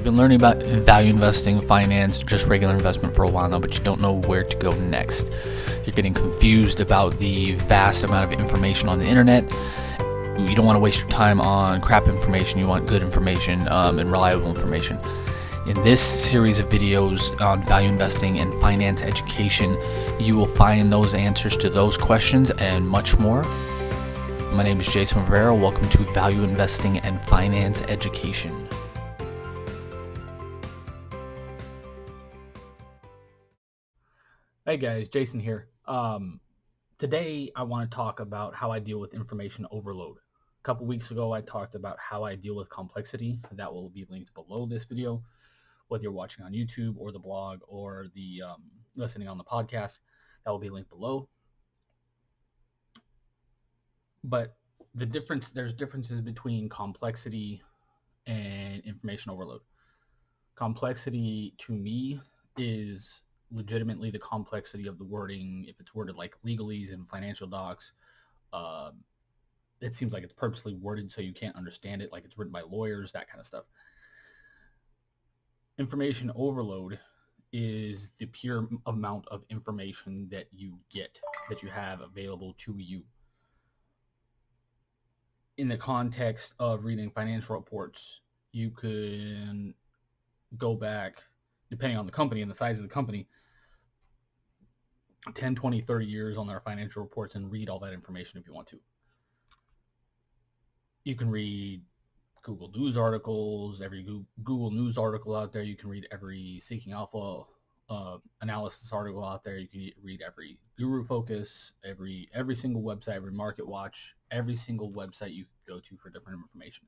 been learning about value investing, finance, just regular investment for a while now, but you don't know where to go next. You're getting confused about the vast amount of information on the internet. You don't want to waste your time on crap information. You want good information and reliable information. In this series of videos on value investing and finance education, you will find those answers to those questions and much more. My name is Jason Rivera. Welcome to Value Investing and Finance Education. Hey guys, Jason here. Today I want to talk about how I deal with information overload. A couple weeks ago I talked about how I deal with complexity. That will be linked below this video, whether you're watching on YouTube or the blog or the listening on the podcast. That will be linked below. But there's differences between complexity and information overload. Complexity to me is legitimately the complexity of the wording. If it's worded like legalese in financial docs, it seems like it's purposely worded so you can't understand it, like it's written by lawyers, that kind of stuff. Information overload is the pure amount of information that you have available to you. In the context of reading financial reports, you can go back, depending on the company and the size of the company, 10, 20, 30 years on their financial reports and read all that information if you want to. You can read Google News articles, every Google News article out there. You can read every Seeking Alpha analysis article out there. You can read every Guru Focus, every single website, every Market Watch, every single website you can go to for different information.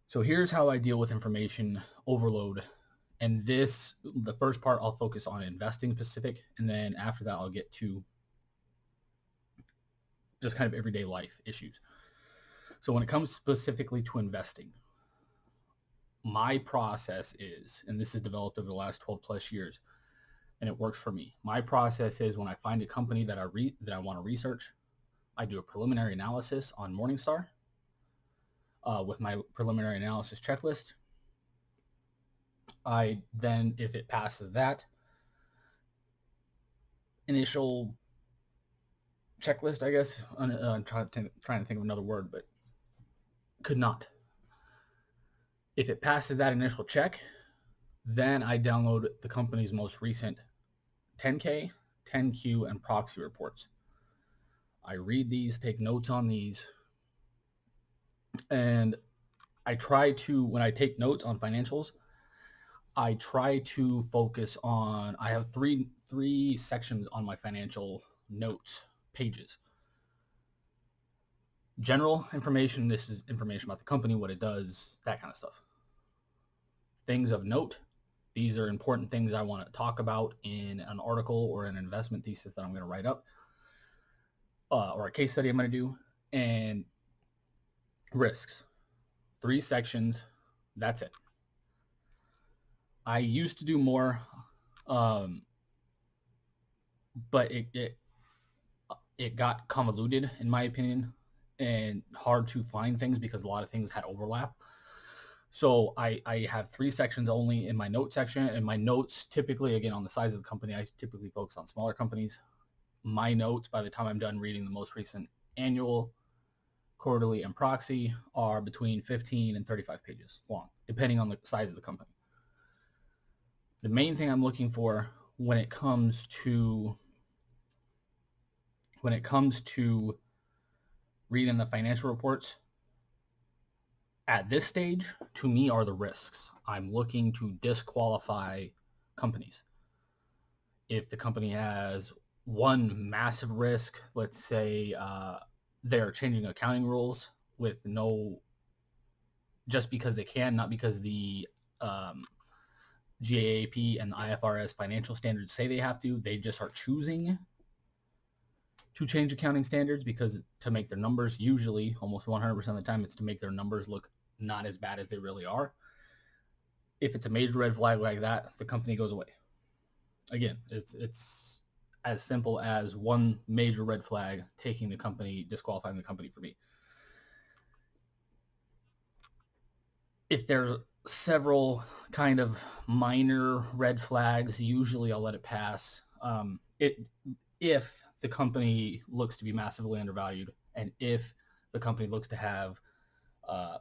So here's how I deal with information overload. And the first part, I'll focus on investing specific, and then after that, I'll get to just kind of everyday life issues. So when it comes specifically to investing, my process is, and this is developed over the last 12 plus years, and it works for me. My process is when I find a company that I want to research, I do a preliminary analysis on Morningstar with my preliminary analysis checklist. I then, if it passes that initial checklist, I guess, I'm trying to think of another word, but could not. If it passes that initial check, then I download the company's most recent 10K, 10Q, and proxy reports. I read these, take notes on these, and I try to, when I take notes on financials, I try to focus on, I have three sections on my financial notes pages. General information, this is information about the company, what it does, that kind of stuff. Things of note, these are important things I want to talk about in an article or an investment thesis that I'm going to write up, or a case study I'm going to do. And risks, 3 sections, that's it. I used to do more, but it got convoluted, in my opinion, and hard to find things because a lot of things had overlap. So I have 3 sections only in my note section, and my notes typically, again, on the size of the company, I typically focus on smaller companies. My notes, by the time I'm done reading the most recent annual, quarterly, and proxy, are between 15 and 35 pages long, depending on the size of the company. The main thing I'm looking for when it comes to reading the financial reports at this stage, to me, are the risks. I'm looking to disqualify companies. If the company has one massive risk, let's say they're changing accounting rules with just because they can, not because the GAAP and the IFRS financial standards say they have to. They just are choosing to change accounting standards because to make their numbers, usually almost 100% of the time, it's to make their numbers look not as bad as they really are. If it's a major red flag like that, the company goes away. Again, it's as simple as one major red flag disqualifying the company for me. If there's several kind of minor red flags. Usually I'll let it pass. If the company looks to be massively undervalued, and if the company looks to have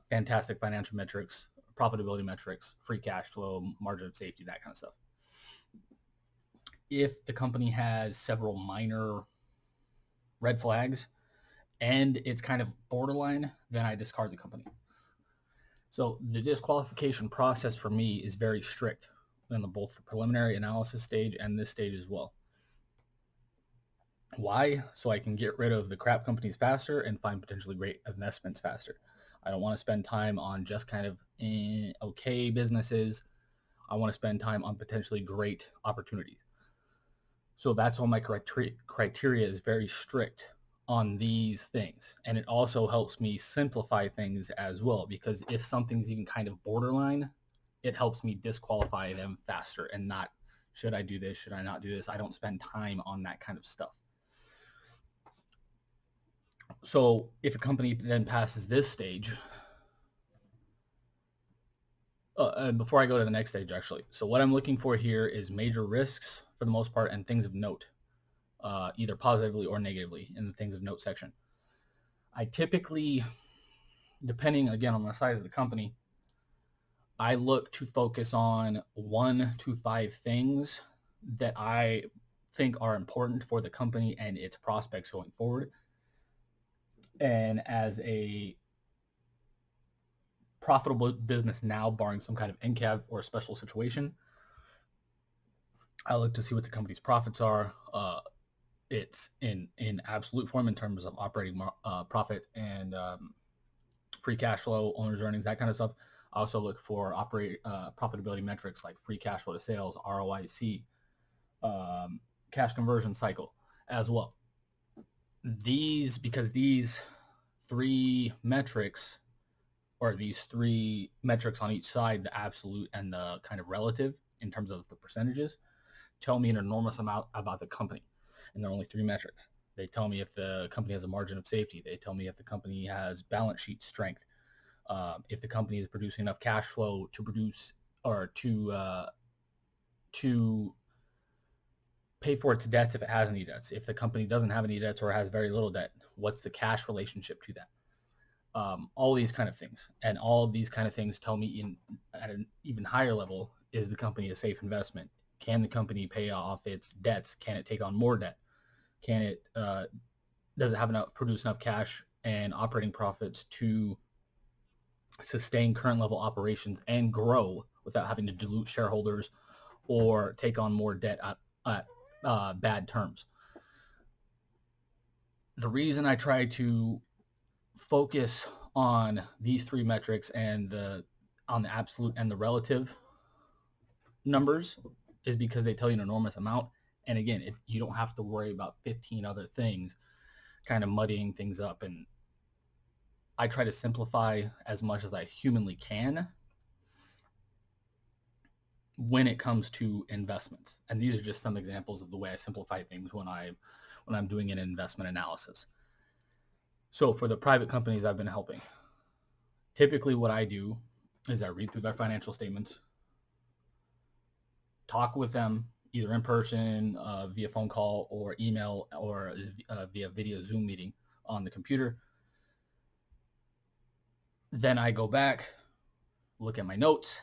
fantastic financial metrics, profitability metrics, free cash flow, margin of safety, that kind of stuff. If the company has several minor red flags and it's kind of borderline, then I discard the company. So the disqualification process for me is very strict in both the preliminary analysis stage and this stage as well. Why? So I can get rid of the crap companies faster and find potentially great investments faster. I don't want to spend time on just kind of okay businesses. I want to spend time on potentially great opportunities. So that's why my criteria is very strict on these things. And it also helps me simplify things as well, because if something's even kind of borderline, it helps me disqualify them faster and not, should I do this? Should I not do this? I don't spend time on that kind of stuff. So if a company then passes this stage, before I go to the next stage, actually, so what I'm looking for here is major risks for the most part and things of note, either positively or negatively in the things of note section. I typically, depending again on the size of the company, I look to focus on 1 to 5 things that I think are important for the company and its prospects going forward. And as a profitable business now, barring some kind of NCAV or a special situation, I look to see what the company's profits are. It's in absolute form in terms of operating profit and free cash flow, owner's earnings, that kind of stuff. I also look for profitability metrics like free cash flow to sales, ROIC, cash conversion cycle as well. Because these three metrics, or these three metrics on each side, the absolute and the kind of relative in terms of the percentages, tell me an enormous amount about the company. And there are only three metrics. They tell me if the company has a margin of safety. They tell me if the company has balance sheet strength. If the company is producing enough cash flow to produce or to pay for its debts if it has any debts. If the company doesn't have any debts or has very little debt, what's the cash relationship to that? All these kind of things. And all of these kind of things tell me at an even higher level, is the company a safe investment? Can the company pay off its debts? Can it take on more debt? Can it, does it have enough, produce enough cash and operating profits to sustain current level operations and grow without having to dilute shareholders or take on more debt at bad terms? The reason I try to focus on these three metrics and on the absolute and the relative numbers is because they tell you an enormous amount. And again, you don't have to worry about 15 other things kind of muddying things up. And I try to simplify as much as I humanly can when it comes to investments. And these are just some examples of the way I simplify things when I'm doing an investment analysis. So for the private companies I've been helping, typically what I do is I read through their financial statements, talk with them either in person, via phone call or email, or via video Zoom meeting on the computer. Then I go back, look at my notes,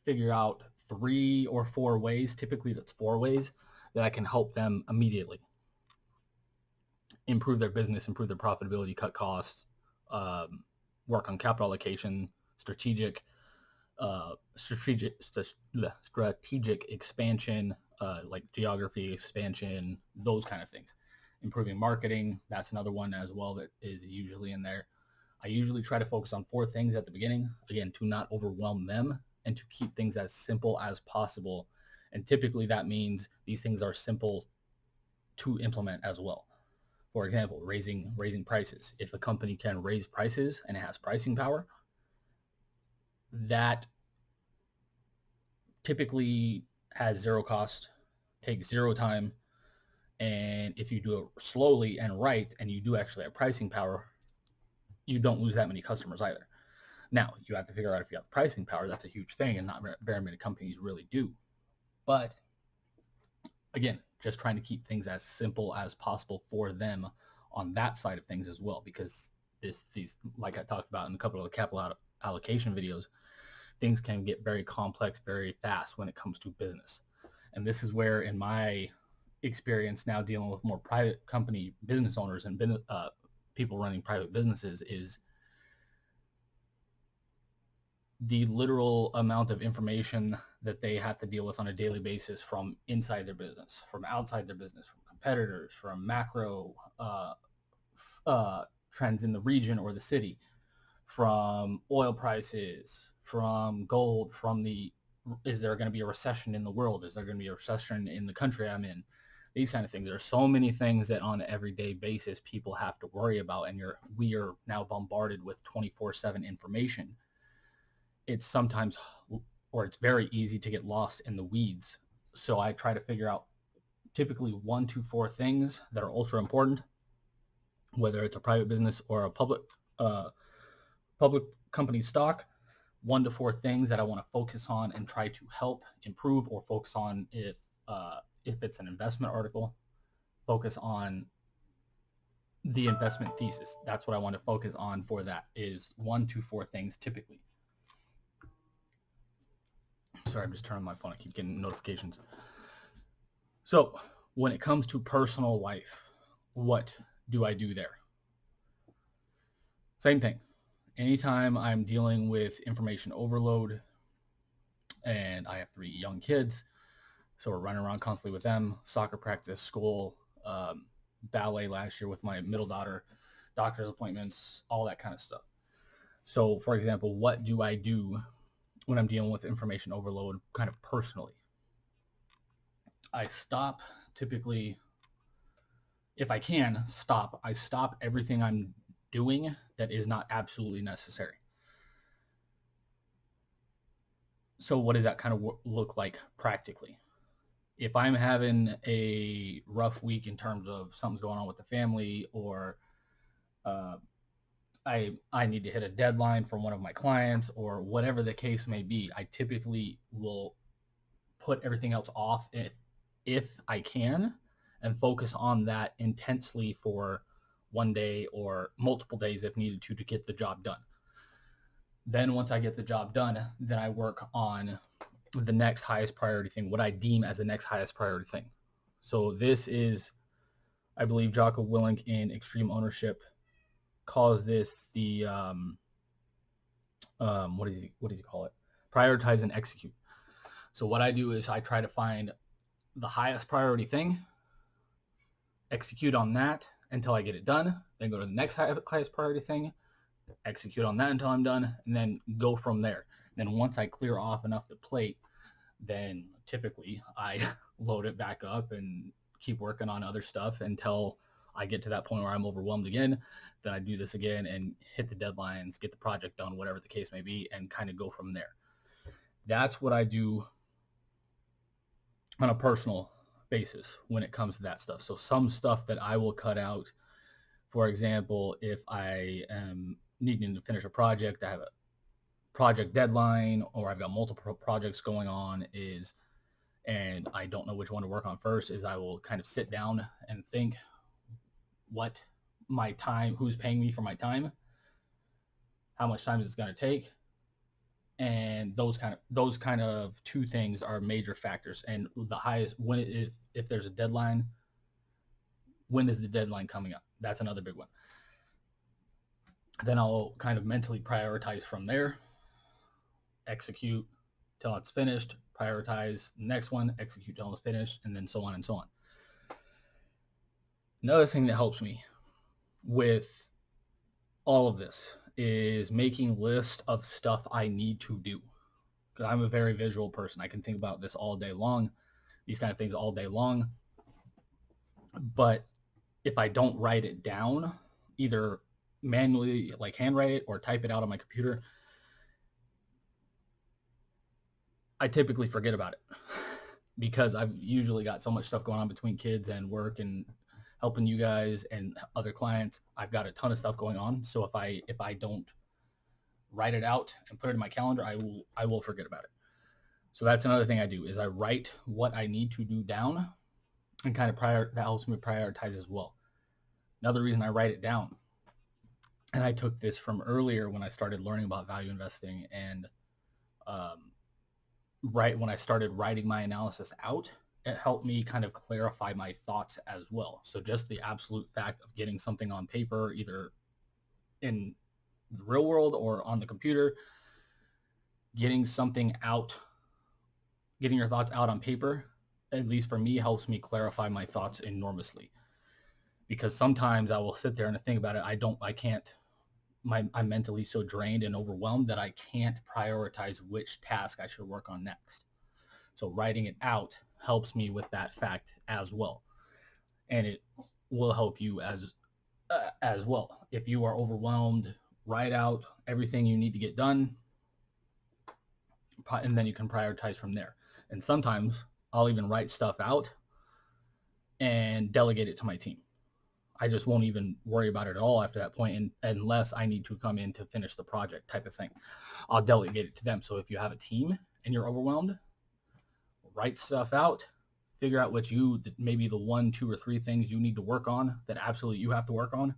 figure out 3 or 4 ways, typically that's 4 ways, that I can help them immediately improve their business, improve their profitability, cut costs, work on capital allocation, strategic expansion, like geography expansion, those kind of things. Improving marketing, that's another one as well that is usually in there. I usually try to focus on 4 things at the beginning, again, to not overwhelm them and to keep things as simple as possible. And typically that means these things are simple to implement as well. For example, raising prices. If a company can raise prices and it has pricing power, that typically has zero cost, takes zero time, and if you do it slowly and right, and you do actually have pricing power, you don't lose that many customers either. Now, you have to figure out if you have pricing power. That's a huge thing, and not very many companies really do. But again, just trying to keep things as simple as possible for them on that side of things as well, because these, like I talked about in a couple of the capital allocation videos, things can get very complex very fast when it comes to business. And this is where, in my experience now dealing with more private company business owners and people running private businesses, is the literal amount of information that they have to deal with on a daily basis from inside their business, from outside their business, from competitors, from macro trends in the region or the city, from oil prices, from gold, from is there going to be a recession in the world? Is there going to be a recession in the country I'm in? These kind of things. There are so many things that on an everyday basis people have to worry about, and we are now bombarded with 24/7 information. It's sometimes, or it's very easy to get lost in the weeds. So I try to figure out typically 1 to 4 things that are ultra important, whether it's a private business or a public company stock. 1 to 4 things that I want to focus on and try to help improve, or focus on if it's an investment article, focus on the investment thesis. That's what I want to focus on for that, is 1 to 4 things typically. Sorry, I'm just turning my phone. I keep getting notifications. So when it comes to personal life, what do I do there? Same thing. Anytime I'm dealing with information overload, and I have 3 young kids, so we're running around constantly with them, soccer practice, school, ballet last year with my middle daughter, doctor's appointments, all that kind of stuff. So for example, what do I do when I'm dealing with information overload kind of personally? I stop, typically, if I can stop, I stop everything I'm doing that is not absolutely necessary. So what does that kind of look like practically? If I'm having a rough week in terms of something's going on with the family, or I need to hit a deadline from one of my clients, or whatever the case may be, I typically will put everything else off if I can, and focus on that intensely for 1 day or multiple days if needed to get the job done. Then once I get the job done, then I work on the next highest priority thing, what I deem as the next highest priority thing. So this is, I believe Jocko Willink in Extreme Ownership calls this the what does he call it? Prioritize and execute. So what I do is I try to find the highest priority thing, execute on that until I get it done, then go to the next highest priority thing, execute on that until I'm done, and then go from there. Then once I clear off enough the plate, then typically I load it back up and keep working on other stuff until I get to that point where I'm overwhelmed again. Then I do this again and hit the deadlines, get the project done, whatever the case may be, and kind of go from there. That's what I do on a personal basis when it comes to that stuff. So some stuff that I will cut out, for example, if I am needing to finish a project, I have a project deadline, or I've got multiple projects going on, and I don't know which one to work on first, is I will kind of sit down and think what my time, who's paying me for my time, how much time is it going to take, and those kind of 2 things are major factors. And the highest, if there's a deadline, when is the deadline coming up? That's another big one. Then I'll kind of mentally prioritize from there, execute till it's finished, prioritize the next one, execute till it's finished, and then so on and so on. Another thing that helps me with all of this is making lists of stuff I need to do. Because I'm a very visual person. I can think about this all day long, these kind of things all day long. But if I don't write it down, either manually, like handwrite it, or type it out on my computer, I typically forget about it because I've usually got so much stuff going on between kids and work and helping you guys and other clients. I've got a ton of stuff going on. So if I don't write it out and put it in my calendar, I will forget about it. So that's another thing I do is I write what I need to do down and kind of that helps me prioritize as well. Another reason I write it down, and I took this from earlier when I started learning about value investing and right when I started writing my analysis out, it helped me kind of clarify my thoughts as well. So just the absolute fact of getting something on paper, either in the real world or on the computer, getting something out, getting your thoughts out on paper, at least for me, helps me clarify my thoughts enormously. Because sometimes I will sit there and think about it. I can't, I'm mentally so drained and overwhelmed that I can't prioritize which task I should work on next. So writing it out helps me with that fact as well. And it will help you as well. If you are overwhelmed, write out everything you need to get done, and then you can prioritize from there. And sometimes I'll even write stuff out and delegate it to my team. I just won't even worry about it at all after that point, unless I need to come in to finish the project type of thing. I'll delegate it to them. So if you have a team and you're overwhelmed, write stuff out, figure out maybe the 1, 2, or 3 things you need to work on that absolutely you have to work on,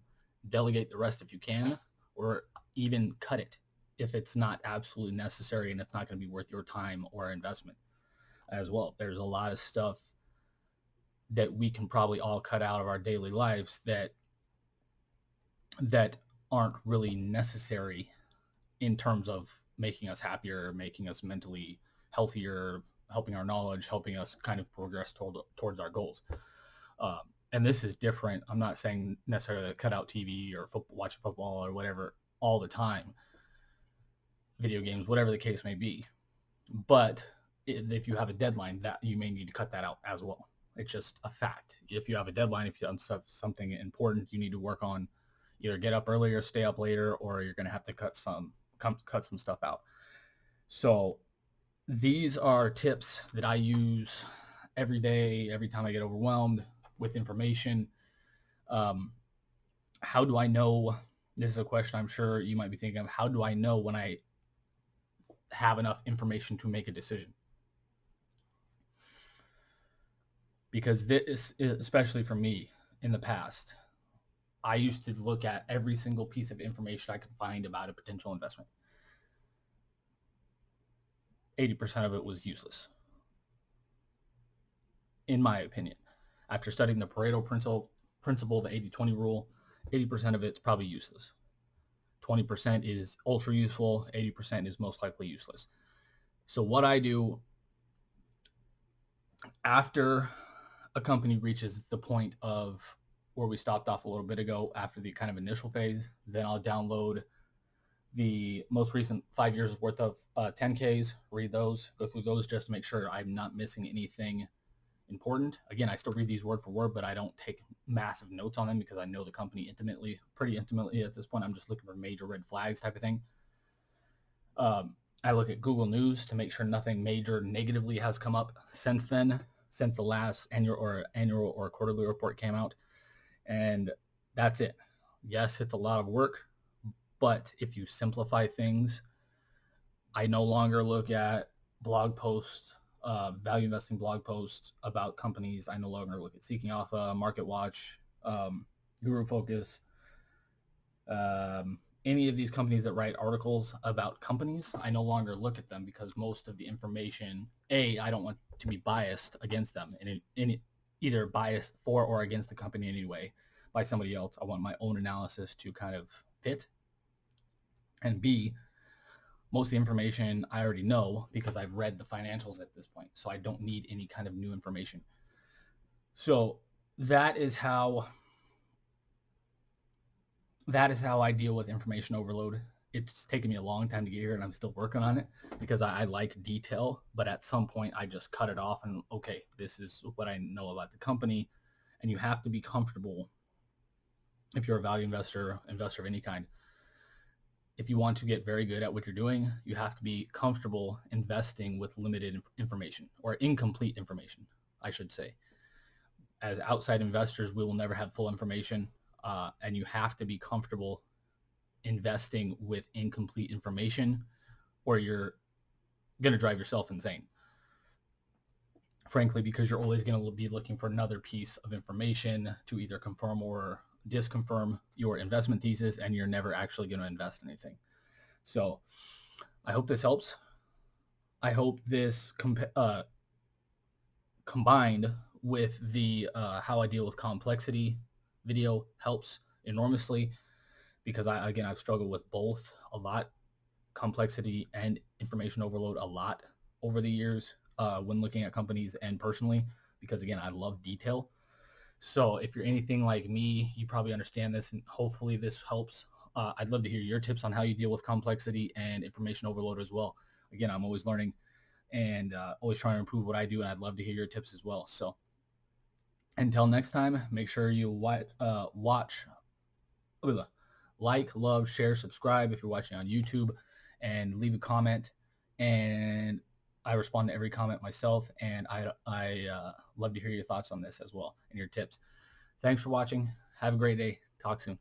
delegate the rest if you can, or even cut it if it's not absolutely necessary and it's not going to be worth your time or investment as well. There's a lot of stuff that we can probably all cut out of our daily lives that aren't really necessary in terms of making us happier, making us mentally healthier, helping our knowledge, helping us kind of progress towards our goals. And this is different. I'm not saying necessarily cut out TV or watch football or whatever all the time, video games, whatever the case may be. But if you have a deadline, that you may need to cut that out as well. It's just a fact. If you have a deadline, if you have something important you need to work on, either get up earlier, stay up later, or you're going to have to cut some stuff out. So these are tips that I use every day, every time I get overwhelmed with information. How do I know? This is a question I'm sure you might be thinking of. How do I know when I have enough information to make a decision? Because this, especially for me in the past, I used to look at every single piece of information I could find about a potential investment. 80% of it was useless, in my opinion. After studying the Pareto principle, the 80-20 rule, 80% of it's probably useless. 20% is ultra useful, 80% is most likely useless. So what I do after a company reaches the point of where we stopped off a little bit ago, after the kind of initial phase, then I'll download the most recent 5 years worth of 10Ks, read those, go through those just to make sure I'm not missing anything important. Again, I still read these word for word, but I don't take massive notes on them because I know the company pretty intimately at this point. I'm just looking for major red flags type of thing. I look at Google News to make sure nothing major negatively has come up since then, since the last annual or quarterly report came out. And that's it. Yes, it's a lot of work, but if you simplify things, I no longer look at blog posts, value investing blog posts about companies. I no longer look at Seeking Alpha, Market Watch, Guru Focus, any of these companies that write articles about companies. I no longer look at them because most of the information, I don't want to be biased against them in either biased for or against the company in any way by somebody else. I want my own analysis to kind of fit. And B, most of the information I already know because I've read the financials at this point. So I don't need any kind of new information. So that is how I deal with information overload. It's taken me a long time to get here and I'm still working on it because I like detail, but at some point I just cut it off and okay, this is what I know about the company. And you have to be comfortable if you're a value investor of any kind. If you want to get very good at what you're doing, you have to be comfortable investing with limited information or incomplete information, I should say. As outside investors, we will never have full information, and you have to be comfortable investing with incomplete information, or you're going to drive yourself insane. Frankly, because you're always going to be looking for another piece of information to either confirm or disconfirm your investment thesis, and you're never actually going to invest anything. So I hope this helps. I hope this combined with the how I deal with complexity video helps enormously, because I've struggled with both a lot, complexity and information overload a lot over the years when looking at companies and personally, because again, I love detail. So if you're anything like me, you probably understand this, and hopefully this helps. I'd love to hear your tips on how you deal with complexity and information overload as well. Again, I'm always learning and always trying to improve what I do, and I'd love to hear your tips as well. So until next time, make sure you watch, like, love, share, subscribe if you're watching on YouTube, and leave a comment. And I respond to every comment myself, and I love to hear your thoughts on this as well and your tips. Thanks for watching. Have a great day. Talk soon.